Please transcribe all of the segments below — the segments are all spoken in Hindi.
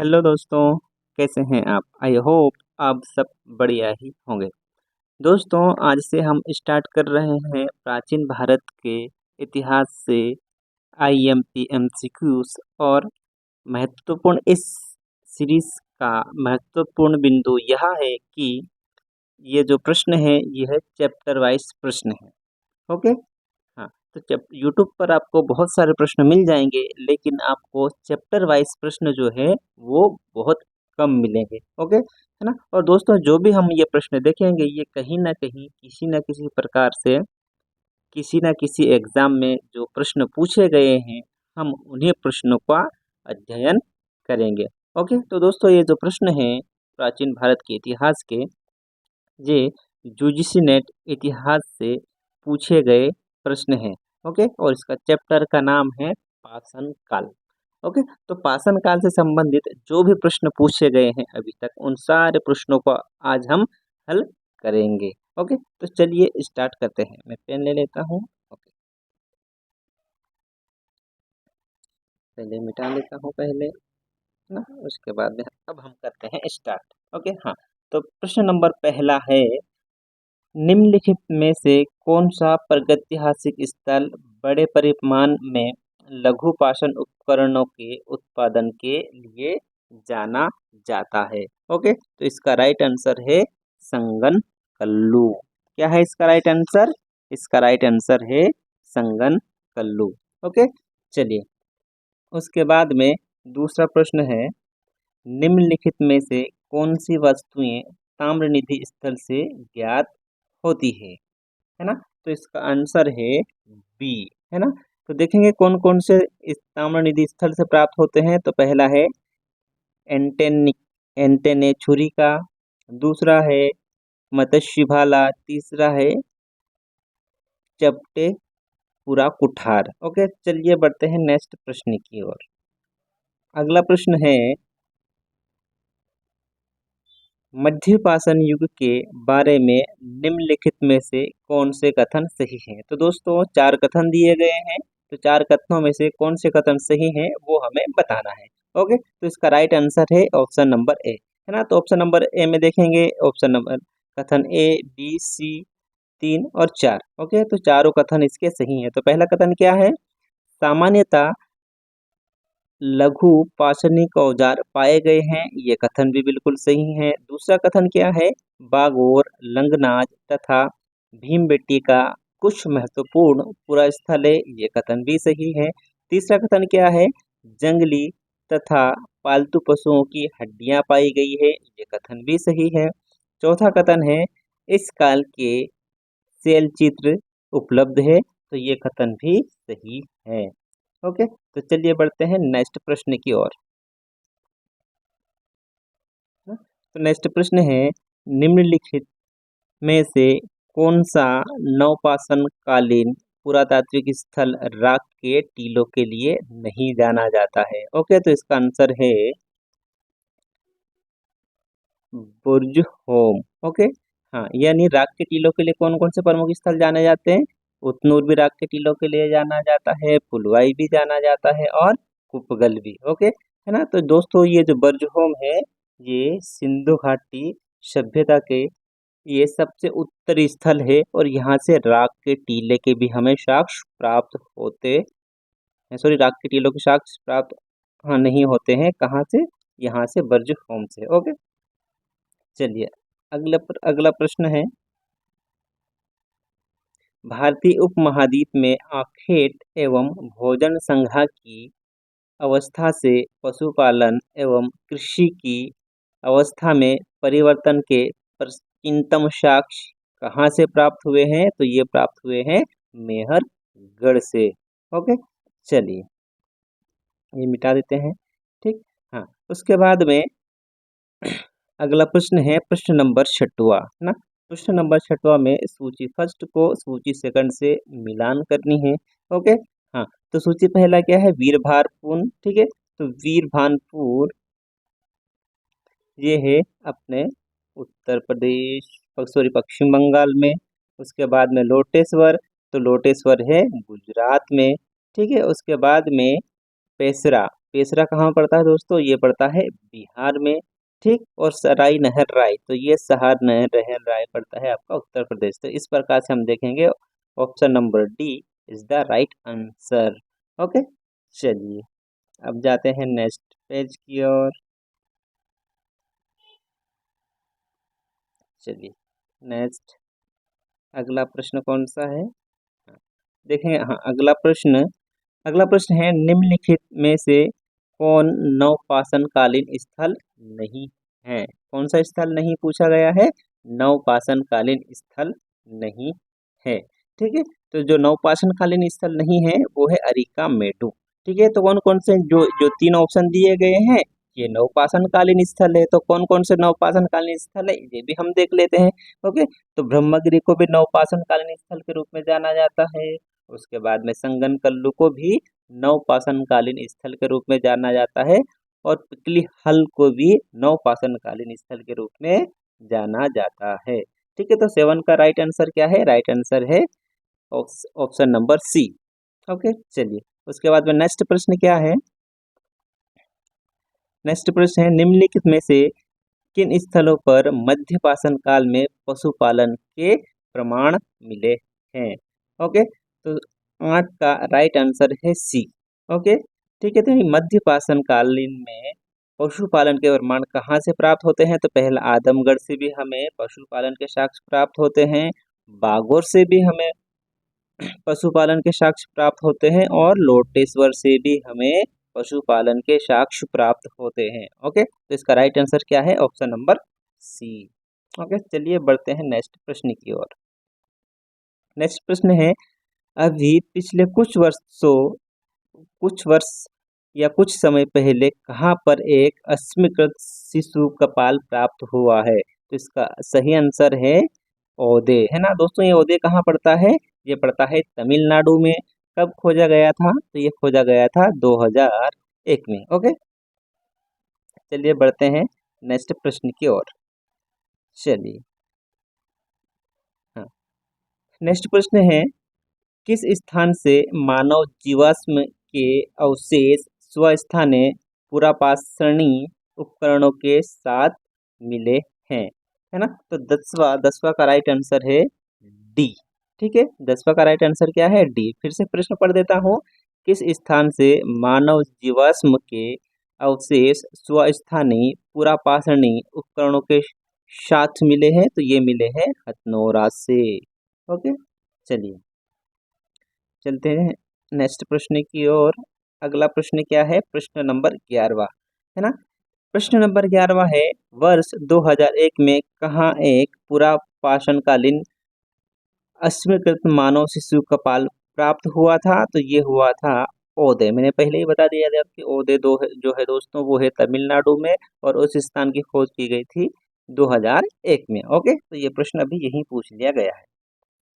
हेलो दोस्तों, कैसे हैं आप? आई होप आप सब बढ़िया ही होंगे। दोस्तों, आज से हम स्टार्ट कर रहे हैं प्राचीन भारत के इतिहास से आईएमपी एमसीक्यूज और महत्वपूर्ण इस सीरीज का महत्वपूर्ण बिंदु यह है कि ये जो प्रश्न है यह चैप्टर वाइज प्रश्न है। ओके। हाँ, तो जब यूट्यूब पर आपको बहुत सारे प्रश्न मिल जाएंगे, लेकिन आपको चैप्टर वाइज प्रश्न जो है वो बहुत कम मिलेंगे। ओके, है ना। और दोस्तों, जो भी हम ये प्रश्न देखेंगे ये कहीं ना कहीं किसी न किसी प्रकार से किसी न किसी एग्जाम में जो प्रश्न पूछे गए हैं, हम उन्हीं प्रश्नों का अध्ययन करेंगे। ओके, तो दोस्तों, ये जो प्रश्न है प्राचीन भारत के इतिहास के, ये यूजीसी नेट इतिहास से पूछे गए प्रश्न हैं। ओके, और इसका चैप्टर का नाम है पाषाण काल। ओके, तो पाषाण काल से संबंधित जो भी प्रश्न पूछे गए हैं अभी तक, उन सारे प्रश्नों को आज हम हल करेंगे। ओके, तो चलिए स्टार्ट करते हैं। मैं पेन ले लेता हूँ। ओके, पहले मिटा लेता हूँ पहले, है ना। उसके बाद में अब हम करते हैं स्टार्ट। ओके, हाँ। तो प्रश्न नंबर पहला है, निम्नलिखित में से कौन सा प्रागैतिहासिक स्थल बड़े परिमाण में लघु पाषाण उपकरणों के उत्पादन के लिए जाना जाता है? ओके, तो इसका राइट आंसर है संगन कल्लू। क्या है इसका राइट आंसर? इसका राइट आंसर है संगन कल्लू। ओके, चलिए उसके बाद में दूसरा प्रश्न है, निम्नलिखित में से कौन सी वस्तुएं ताम्रनिधि स्थल से ज्ञात होती है ना। तो इसका आंसर है बी, है ना। तो देखेंगे कौन कौन से इस ताम्रनिधि स्थल से प्राप्त होते हैं। तो पहला है एंटेनिक एंटेनेछुरी का, दूसरा है मत्स्य भाला, तीसरा है चपटे पूरा कुठार। ओके, चलिए बढ़ते हैं नेक्स्ट प्रश्न की ओर। अगला प्रश्न है, मध्य पाषाण युग के बारे में निम्नलिखित में से कौन से कथन सही हैं? तो दोस्तों, चार कथन दिए गए हैं। तो चार कथनों में से कौन से कथन सही हैं वो हमें बताना है। ओके, तो इसका राइट आंसर है ऑप्शन नंबर ए, है ना। तो ऑप्शन नंबर ए में देखेंगे, ऑप्शन नंबर कथन ए, बी, सी, 3 और 4। ओके, तो चारों कथन इसके सही हैं। तो पहला कथन क्या है? सामान्यतः लघु पाषाणिक औजार पाए गए हैं, ये कथन भी बिल्कुल सही है। दूसरा कथन क्या है? बागोर, लंगनाज तथा भीमबेटकी का कुछ महत्वपूर्ण पुरास्थल है, ये कथन भी सही है। तीसरा कथन क्या है? जंगली तथा पालतू पशुओं की हड्डियां पाई गई है, ये कथन भी सही है। चौथा कथन है, इस काल के शैल चित्र उपलब्ध है, तो ये कथन भी सही है। ओके, तो चलिए बढ़ते हैं नेक्स्ट प्रश्न की ओर। तो नेक्स्ट प्रश्न है, निम्नलिखित में से कौन सा नवपाषाण कालीन पुरातात्विक स्थल राख के टीलों के लिए नहीं जाना जाता है? ओके, तो इसका आंसर है बुर्ज होम। ओके, हाँ, यानी राख के टीलों के लिए कौन कौन से प्रमुख स्थल जाने जाते हैं? उतनूर भी राख के टीलों के लिए जाना जाता है, पुलवाई भी जाना जाता है, और कुपगल भी। ओके, है ना। तो दोस्तों, ये जो बुर्ज होम है, ये सिंधु घाटी सभ्यता के ये सबसे उत्तरी स्थल है, और यहाँ से राख के टीले के भी हमें साक्ष्य प्राप्त होते हैं। सॉरी, राख के टीलों के साक्ष्य प्राप्त हाँ नहीं होते हैं। कहाँ से? यहाँ से, बुर्ज होम से। ओके, चलिए अगला प्रश्न है, भारतीय उपमहाद्वीप में आखेट एवं भोजन संग्रह की अवस्था से पशुपालन एवं कृषि की अवस्था में परिवर्तन के प्राचीनतम साक्ष्य कहाँ से प्राप्त हुए हैं? तो ये प्राप्त हुए हैं मेहरगढ़ से। ओके, चलिए ये मिटा देते हैं। ठीक, हाँ। उसके बाद में अगला प्रश्न है प्रश्न नंबर 6वां, है ना। प्रश्न नंबर 6वां में सूची फर्स्ट को सूची सेकंड से मिलान करनी है। ओके, हाँ। तो सूची पहला क्या है? वीरभानपुर। ठीक है, तो वीरभानपुर ये है अपने उत्तर प्रदेश, सॉरी, पश्चिम बंगाल में। उसके बाद में लोटेश्वर, तो लोटेश्वर है गुजरात में। ठीक है, उसके बाद में पेसरा, पेशरा कहाँ पड़ता है दोस्तों? ये पड़ता है बिहार में, ठीक। और सराय नहर राय, तो ये सहार नहर राय पड़ता है आपका उत्तर प्रदेश। तो इस प्रकार से हम देखेंगे option number D is the right answer. Okay, चलिए अब जाते हैं नेक्स्ट पेज की ओर। चलिए नेक्स्ट अगला प्रश्न कौन सा है? हाँ, देखेंगे। हाँ, अगला प्रश्न है, निम्नलिखित में से कौन नवपाषाणकालीन स्थल नहीं है? कौन सा स्थल नहीं पूछा गया है? नवपाषाणकालीन स्थल नहीं है, ठीक है। तो जो नवपाषाणकालीन स्थल नहीं है वो है अरिका मेडु, ठीक है। तो कौन कौन से जो जो तीन ऑप्शन दिए गए हैं ये नवपाषाणकालीन स्थल है। तो कौन कौन से नवपाषाणकालीन स्थल है ये भी हम देख लेते हैं। ओके, तो ब्रह्मगिरी को भी नवपाषाणकालीन स्थल के रूप में जाना जाता है। उसके बाद में संगनकल्लू को भी नवपाषाणकालीन स्थल के रूप में जाना जाता है। और पिपली हल को भी नवपाषाणकालीन स्थल के रूप में जाना जाता है, ठीक है। तो 7 का राइट आंसर क्या है? राइट आंसर है ऑप्शन नंबर सी। ओके, चलिए उसके बाद में नेक्स्ट प्रश्न क्या है? नेक्स्ट प्रश्न है, निम्नलिखित में से किन स्थलों पर मध्यपाषाण काल में पशुपालन के प्रमाण मिले हैं? ओके, तो 8 का राइट आंसर है सी। ओके, ठीक है। तो मध्यपाषाण कालीन में पशुपालन के प्रमाण कहाँ से प्राप्त होते हैं? तो पहला आदमगढ़ से भी हमें पशुपालन के साक्ष्य प्राप्त होते हैं, बागोर से भी हमें पशुपालन के साक्ष्य प्राप्त होते हैं, और लोटेश्वर से भी हमें पशुपालन के साक्ष्य प्राप्त होते हैं। ओके, तो इसका राइट आंसर क्या है? Option number C. ओके, चलिए बढ़ते हैं नेक्स्ट प्रश्न की ओर। नेक्स्ट प्रश्न है, अभी पिछले कुछ वर्ष या कुछ समय पहले कहाँ पर एक अस्मीकृत शिशु कपाल प्राप्त हुआ है? तो इसका सही आंसर है औदे, है ना दोस्तों। ये औदे कहाँ पड़ता है? ये पड़ता है तमिलनाडु में। कब खोजा गया था? तो ये खोजा गया था 2001 में। ओके, चलिए बढ़ते हैं नेक्स्ट प्रश्न की ओर। चलिए, हाँ, नेक्स्ट प्रश्न है, किस स्थान से मानव जीवाश्म के अवशेष स्वस्थानीय पुरापाषाणी उपकरणों के साथ मिले हैं? है ना। तो दसवा का राइट आंसर है डी, ठीक है। 10वां का राइट आंसर क्या है? डी। फिर से प्रश्न पढ़ देता हूँ, किस स्थान से मानव जीवाश्म के अवशेष स्वस्थानीय पुरापाषाणी उपकरणों के साथ मिले हैं? तो ये मिले हैं हथनोरा से। ओके, चलिए चलते हैं नेक्स्ट प्रश्न की ओर। अगला प्रश्न क्या है? प्रश्न नंबर 11वां, है ना। प्रश्न नंबर 11वां है, वर्ष 2001 में कहाँ एक पुरापाषाणकालीन अस्मीकृत मानव शिशु कपाल प्राप्त हुआ था? तो ये हुआ था औदे। मैंने पहले ही बता दिया था कि औदे जो है दोस्तों वो है तमिलनाडु में, और उस स्थान की खोज की गई थी 2001 में। ओके, तो ये प्रश्न अभी यहीं पूछ लिया गया है।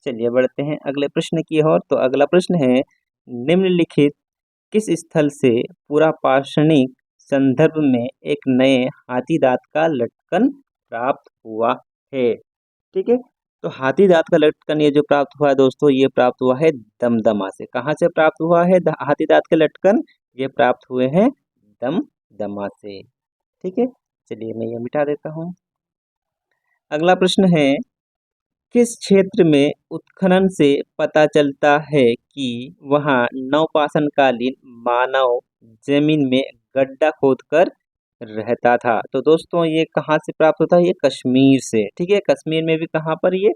चलिए बढ़ते हैं अगले प्रश्न की ओर। तो अगला प्रश्न है, निम्नलिखित किस स्थल से पुरापाषाणिक संदर्भ में एक नए हाथी दांत का लटकन प्राप्त हुआ है? ठीक है, तो हाथी दांत का लटकन ये जो प्राप्त हुआ है दोस्तों, ये प्राप्त हुआ है दमदमा से। कहाँ से प्राप्त हुआ है हाथी दांत के लटकन? ये प्राप्त हुए हैं दमदमा से, ठीक है। चलिए मैं ये मिटा देता हूँ। अगला प्रश्न है, किस क्षेत्र में उत्खनन से पता चलता है कि वहां नवपाषाणकालीन मानव जमीन में गड्ढा खोदकर रहता था? तो दोस्तों ये कहाँ से प्राप्त होता है? ये कश्मीर से, ठीक है। कश्मीर में भी कहाँ पर? ये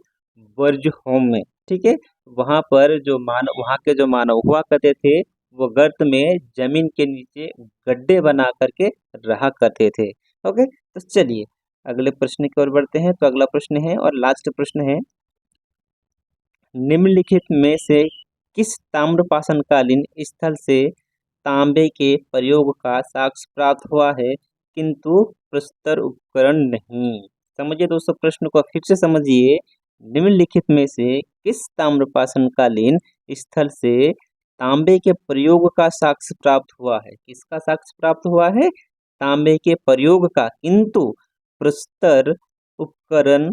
बर्जहोम में, ठीक है। वहां पर जो मानव, वहां के जो मानव हुआ करते थे वो गर्त में जमीन के नीचे गड्ढे बना करके रहा करते थे। ओके, तो चलिए अगले प्रश्न की ओर बढ़ते हैं। तो अगला प्रश्न है और लास्ट प्रश्न है, निम्नलिखित में से किस ताम्रपाषाणकालीन स्थल से तांबे के प्रयोग का साक्ष्य प्राप्त हुआ है किंतु प्रस्तर उपकरण नहीं? समझिए दोस्तों, प्रश्न को फिर से समझिए। निम्नलिखित में से किस ताम्रपाषाणकालीन स्थल से तांबे के प्रयोग का साक्ष्य प्राप्त हुआ है? किसका साक्ष्य प्राप्त हुआ है? तांबे के प्रयोग का, किंतु प्रस्तर उपकरण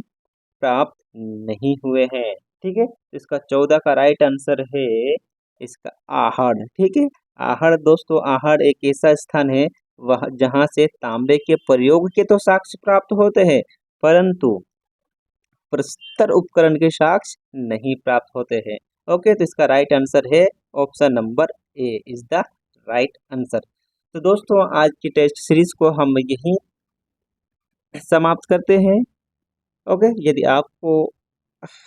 प्राप्त नहीं हुए हैं, ठीक है। इसका 14 का राइट आंसर है इसका आहड़, ठीक है। आहड़ दोस्तों, आहड़ एक ऐसा स्थान है वह जहाँ से तांबे के प्रयोग के तो साक्ष्य प्राप्त होते हैं, परंतु प्रस्तर उपकरण के साक्ष्य नहीं प्राप्त होते हैं। ओके, तो इसका राइट आंसर है option number A is the right answer. तो दोस्तों आज की टेस्ट सीरीज को हम यहीं समाप्त करते हैं। ओके, यदि आपको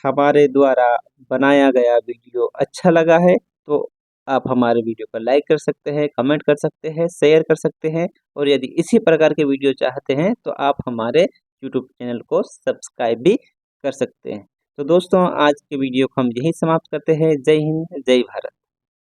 हमारे द्वारा बनाया गया वीडियो अच्छा लगा है तो आप हमारे वीडियो को लाइक कर सकते हैं, कमेंट कर सकते हैं, शेयर कर सकते हैं, और यदि इसी प्रकार के वीडियो चाहते हैं तो आप हमारे यूट्यूब चैनल को सब्सक्राइब भी कर सकते हैं। तो दोस्तों आज के वीडियो को हम यहीं समाप्त करते हैं। जय हिंद, जय भारत।